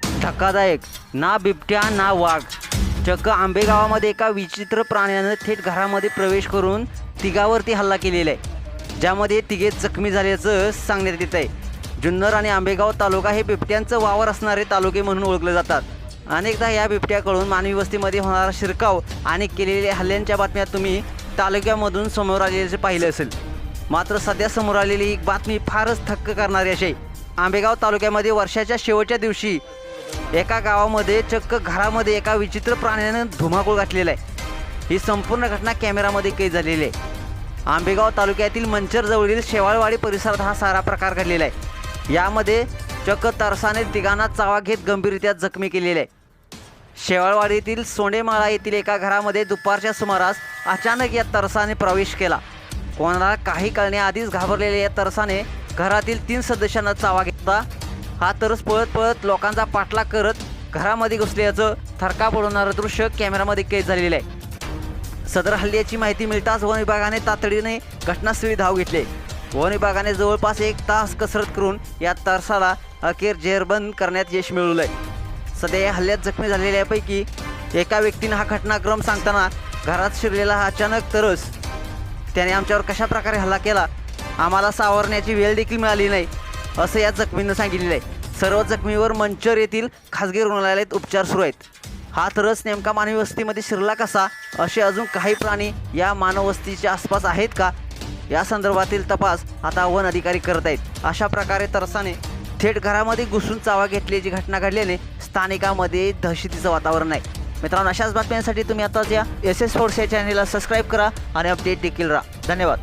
धक्कादायक, ना बिबट्या ना वाघ, चक्क आंबेगावामध्ये एका विचित्र प्राण्यानं थेट घरामध्ये प्रवेश करून तिघावरती हल्ला केलेला आहे, ज्यामध्ये तिघे जखमी झाल्याचं सांगण्यात येत आहे. जुन्नर आणि आंबेगाव तालुका हे बिबट्यांचं वावर असणारे तालुके म्हणून ओळखले जातात. अनेकदा या बिबट्याकडून मानवी वस्तीमध्ये होणारा शिरकाव आणि केलेल्या हल्ल्यांच्या बातम्या तुम्ही तालुक्यामधून समोर आलेले पाहिलं असेल. मात्र सध्या समोर आलेली एक बातमी फारच थक्क करणारी अशी आहे. आंबेगाव तालुक्यामध्ये वर्षाच्या शेवटच्या दिवशी एका गावामध्ये चक्क घरामध्ये एका विचित्र प्राण्यानं धुमाकूळ घातलेला आहे. ही संपूर्ण घटना कॅमेरामध्ये कैद झालेली आहे. आंबेगाव तालुक्यातील मंचरजवळील शेवाळवाडी परिसरात हा सारा प्रकार घडलेला आहे. यामध्ये चक्क तरसाने तिघांना चावा घेत गंभीररित्या जखमी केलेले आहे. शेवाळवाडीतील सोंडेमाळा येथील एका घरामध्ये दुपारच्या सुमारास अचानक या तरसाने प्रवेश केला. कोणाला काही कळण्याआधीच घाबरलेल्या या तरसाने घरातील 3 सदस्यांना चावा घेतला. हा तरस पळत पळत लोकांचा पाठलाग करत घरामध्ये घुसल्याचं थरकाप उडवणारं दृश्य कॅमेरामध्ये कैद झालेलं आहे. सदर हल्ल्याची माहिती मिळताच वन विभागाने तातडीने घटनास्थळी धाव घेतली. वन विभागाने जवळपास 1 तास कसरत करून या तरसाला अखेर जेरबंद करण्यात यश मिळवलं आहे. सध्या या हल्ल्यात जखमी झालेल्यापैकी एका व्यक्तीने हा घटनाक्रम सांगताना घरात शिरलेला हा अचानक तरस त्याने आमच्यावर कशा प्रकारे हल्ला केला, आम्हाला सावरण्याची वेळ देखील मिळाली नाही, असं या जखमींनं सांगितलेलं आहे. सर्व जखमीवर मंचर येथील खासगी रुग्णालयात उपचार सुरू आहेत. हा तरस नेमका मानवी वस्तीमध्ये शिरला कसा, असे अजून काही प्राणी या मानव वस्तीच्या आसपास आहेत का, या संदर्भातील तपास आता वन अधिकारी करत आहेत. अशा प्रकारे तरसाने थेट घरामध्ये घुसून चावा घेतल्याची घटना घडल्याने स्थानिकांमध्ये दहशतीचं वातावरण आहे. मित्रांनो, अशाच बातम्यांसाठी तुम्ही आताच या SS फोर्स या चॅनेलला सबस्क्राईब करा आणि अपडेट देखील राहा. धन्यवाद.